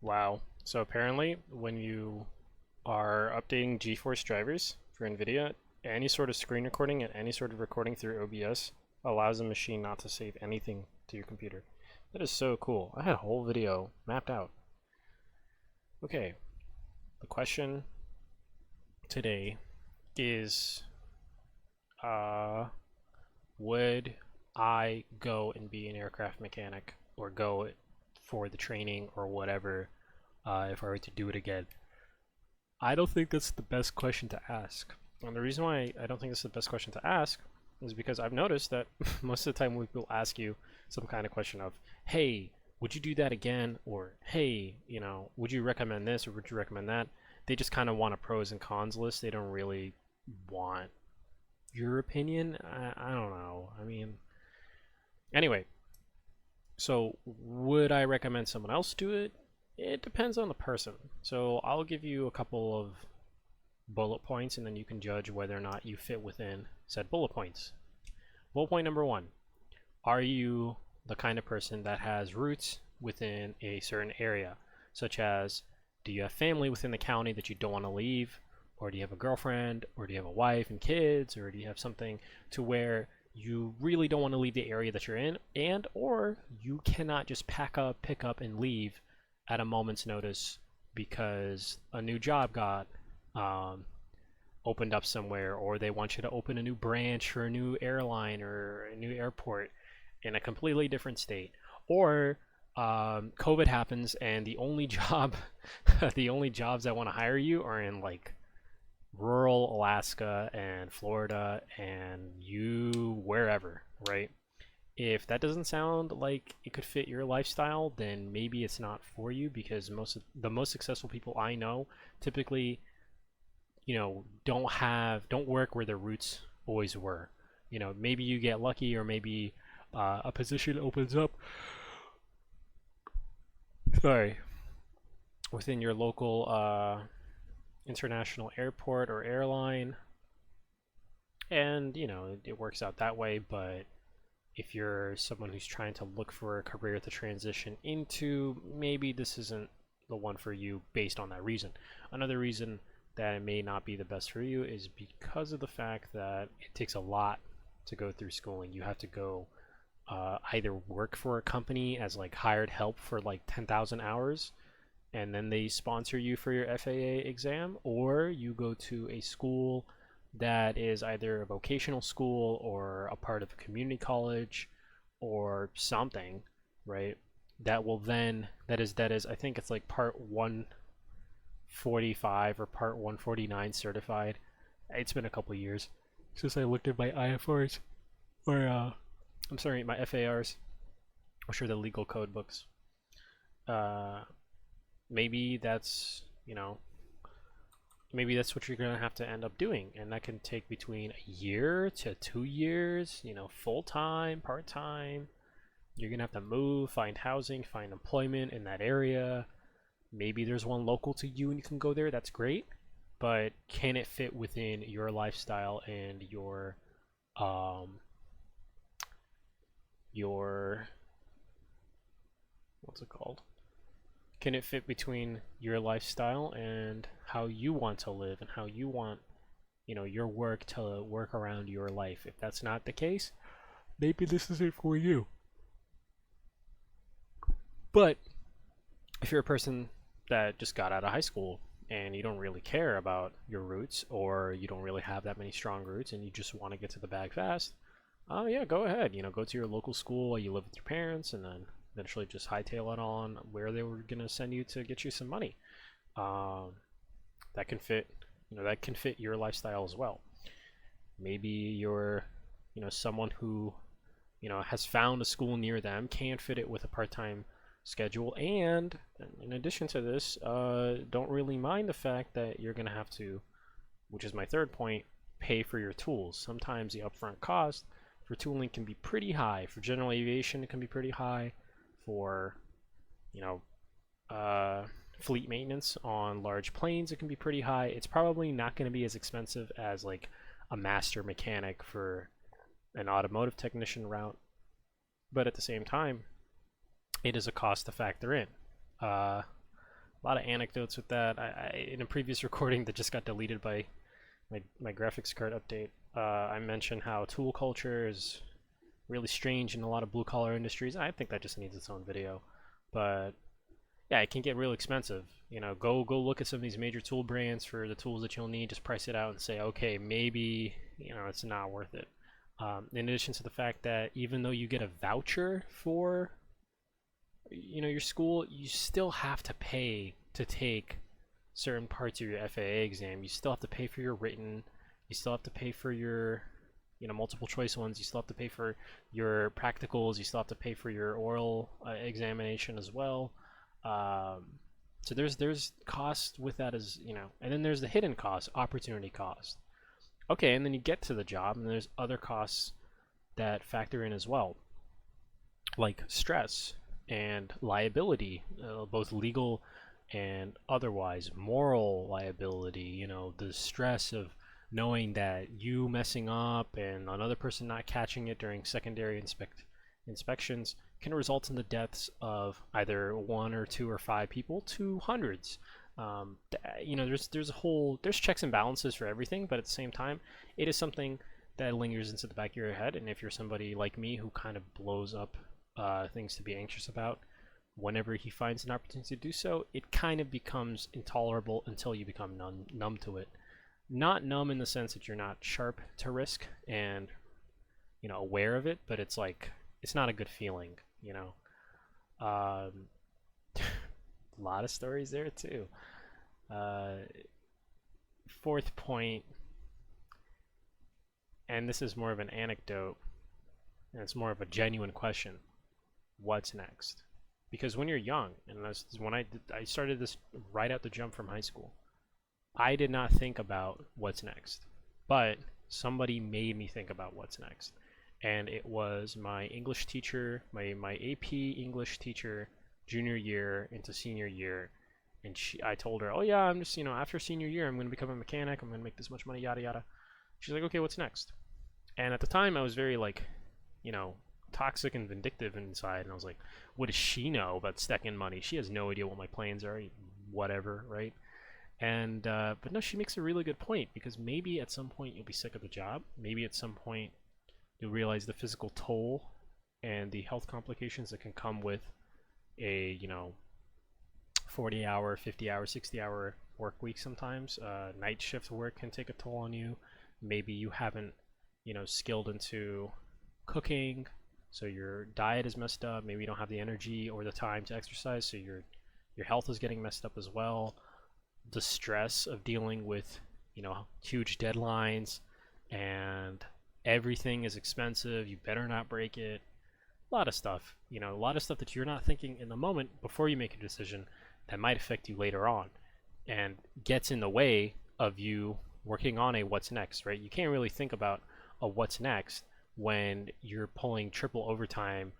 Wow. So apparently, when you are updating GeForce drivers for NVIDIA, any sort of screen recording and any sort of recording through OBS allows the machine not to save anything to your computer. That is so cool. I had a whole video mapped out. Okay, the question today is uh, would I go and be an aircraft mechanic or go for the training or whatever if I were to do it again? I don't think that's the best question to ask. And the reason why I don't think it's the best question to ask is because I've noticed that most of the time when people ask you some kind of question of, hey, would you do that again? Or, hey, would you recommend this or would you recommend that? They just kind of want a pros and cons list. They don't really want your opinion. I don't know. I mean, anyway, so would I recommend someone else do it? It depends on the person. So I'll give you a couple of bullet points and then you can judge whether or not you fit within said bullet points. Bullet point number one, are you the kind of person that has roots within a certain area? Such as, do you have family within the county that you don't want to leave? Or do you have a girlfriend? Or do you have a wife and kids? Or do you have something to where you really don't want to leave the area that you're in? And or you cannot just pack up, pick up, and leave at a moment's notice because a new job got um, opened up somewhere, or they want you to open a new branch or a new airline or a new airport in a completely different state, or COVID happens and the only job, the only jobs that want to hire you are in like rural Alaska and Florida and you wherever, right? If that doesn't sound like it could fit your lifestyle, then maybe it's not for you because the most successful people I know typically don't work where their roots always were. Maybe you get lucky or maybe a position opens up, sorry, within your local international airport or airline, and it works out that way. But if you're someone who's trying to look for a career to transition into, maybe this isn't the one for you based on that reason. Another reason that it may not be the best for you is because of the fact that it takes a lot to go through schooling. You have to go either work for a company as like hired help for like 10,000 hours and then they sponsor you for your FAA exam, or you go to a school that is either a vocational school or a part of a community college or something, right? That will then that is I think it's like part 145 or part 149 certified. It's been a couple of years since I looked at my IFRs or I'm sorry, my FARs, or sure the legal code books. Uh, maybe that's maybe that's what you're gonna have to end up doing, and that can take between a year to 2 years. Full time, part time. You're gonna have to move, find housing, find employment in that area. Maybe there's one local to you and you can go there. That's great, but can it fit within your lifestyle and your what's it called? Can it fit between your lifestyle and how you want to live and how you want your work to work around your life? If that's not the case, maybe this isn't for you. But if you're a person that just got out of high school and you don't really care about your roots, or you don't really have that many strong roots and you just want to get to the bag fast, yeah, go ahead. Go to your local school while you live with your parents, and then eventually just hightail it on where they were gonna send you to get you some money. Um, that can fit, that can fit your lifestyle as well. Maybe you're, someone who, has found a school near them, can't fit it with a part-time schedule, and in addition to this, don't really mind the fact that you're gonna have to, which is my third point, pay for your tools. Sometimes the upfront cost for tooling can be pretty high. For general aviation, it can be pretty high. For you know fleet maintenance on large planes, it can be pretty high. It's probably not going to be as expensive as like a master mechanic for an automotive technician route, but at the same time, it is a cost to factor in. Uh, A lot of anecdotes with that. In a previous recording that just got deleted by my graphics card update, I mentioned how tool culture is really strange in a lot of blue collar industries. I think that just needs its own video, but yeah, it can get real expensive. You know, go look at some of these major tool brands for the tools that you'll need. Just price it out and say, okay, maybe it's not worth it. In addition to the fact that even though you get a voucher for your school, you still have to pay to take certain parts of your FAA exam. You still have to pay for your written. You still have to pay for your multiple choice ones. You still have to pay for your practicals. You still have to pay for your oral examination as well. So there's cost with that, as and then there's the hidden cost, opportunity cost. Okay, and then you get to the job, and there's other costs that factor in as well, like stress and liability, both legal and otherwise, moral liability. The stress of knowing that you messing up and another person not catching it during secondary inspections can result in the deaths of either one or two or five people to hundreds. There's checks and balances for everything, but at the same time, it is something that lingers into the back of your head. And if you're somebody like me who kind of blows up things to be anxious about whenever he finds an opportunity to do so, it kind of becomes intolerable until you become numb to it. Not numb in the sense that you're not sharp to risk and aware of it, but it's like it's not a good feeling. A lot of stories there too. Fourth point, and this is more of an anecdote, and it's more of a genuine question: what's next? Because when you're young, and when I started this right out the jump from high school, I did not think about what's next, but somebody made me think about what's next. And it was my English teacher, my AP English teacher, junior year into senior year. And I told her, oh yeah, I'm just, after senior year, I'm going to become a mechanic. I'm going to make this much money, yada, yada. She's like, okay, what's next? And at the time I was very toxic and vindictive inside. And I was like, what does she know about stacking money? She has no idea what my plans are, whatever, right? And, but no, she makes a really good point, because maybe at some point you'll be sick of the job. Maybe at some point you'll realize the physical toll and the health complications that can come with a 40-hour, 50-hour, 60-hour work week. Sometimes night shift work can take a toll on you. Maybe you haven't skilled into cooking, so your diet is messed up. Maybe you don't have the energy or the time to exercise, so your health is getting messed up as well. The stress of dealing with huge deadlines, and everything is expensive. You better not break it. A lot of stuff, a lot of stuff that you're not thinking in the moment before you make a decision that might affect you later on, and gets in the way of you working on a what's next, right? You can't really think about a what's next when you're pulling triple overtime,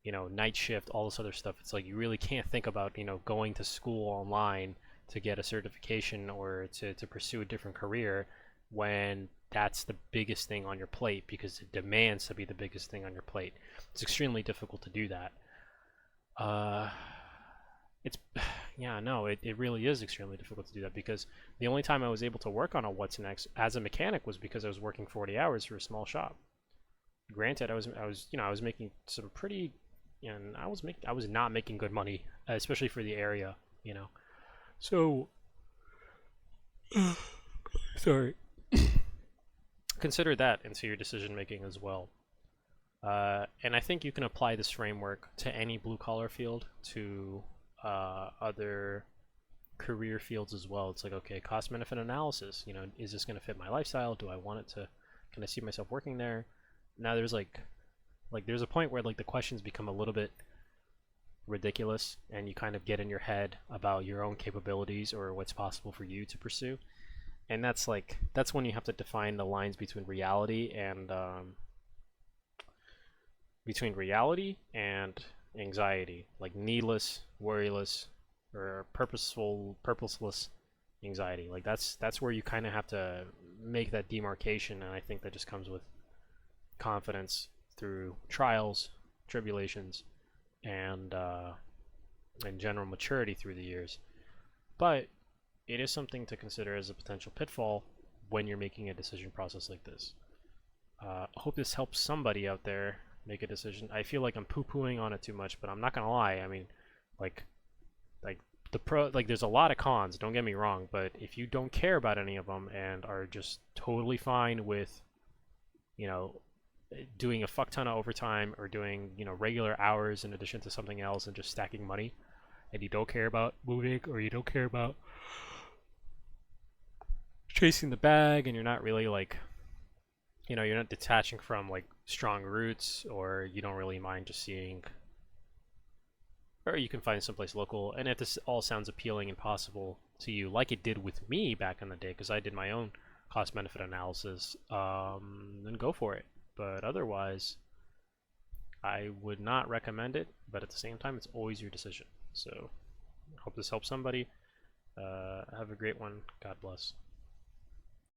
night shift, all this other stuff. It's like you really can't think about, going to school online to get a certification or to pursue a different career when that's the biggest thing on your plate, because it demands to be the biggest thing on your plate. It's extremely difficult to do that. It really is extremely difficult to do that, because the only time I was able to work on a what's next as a mechanic was because I was working 40 hours for a small shop. Granted, I was making some pretty, and I was not making good money, especially for the area, So, sorry. Consider that into your decision making as well. And I think you can apply this framework to any blue collar field, to other career fields as well. It's like, okay, cost benefit analysis. Is this going to fit my lifestyle? Do I want it to? Can I see myself working there? Now there's there's a point where the questions become a little bit ridiculous, and you kind of get in your head about your own capabilities or what's possible for you to pursue. And that's when you have to define the lines between reality and anxiety, like needless, worryless, or purposeless anxiety. That's where you kind of have to make that demarcation, and I think that just comes with confidence through trials, tribulations, and general maturity through the years. But it is something to consider as a potential pitfall when you're making a decision process like this. I hope this helps somebody out there make a decision. I feel like I'm poo-pooing on it too much, but I'm not gonna lie. I mean, like, there's a lot of cons. Don't get me wrong, but if you don't care about any of them and are just totally fine with, you know, doing a fuck ton of overtime or doing, you know, regular hours in addition to something else and just stacking money, and you don't care about moving or you don't care about chasing the bag, and you're not really like, you know, you're not detaching from like strong roots, or you don't really mind just seeing, or you can find someplace local. And if this all sounds appealing and possible to you, like it did with me back in the day, because I did my own cost benefit analysis, then go for it. But otherwise, I would not recommend it. But at the same time, it's always your decision. So, hope this helps somebody. Have a great one. God bless.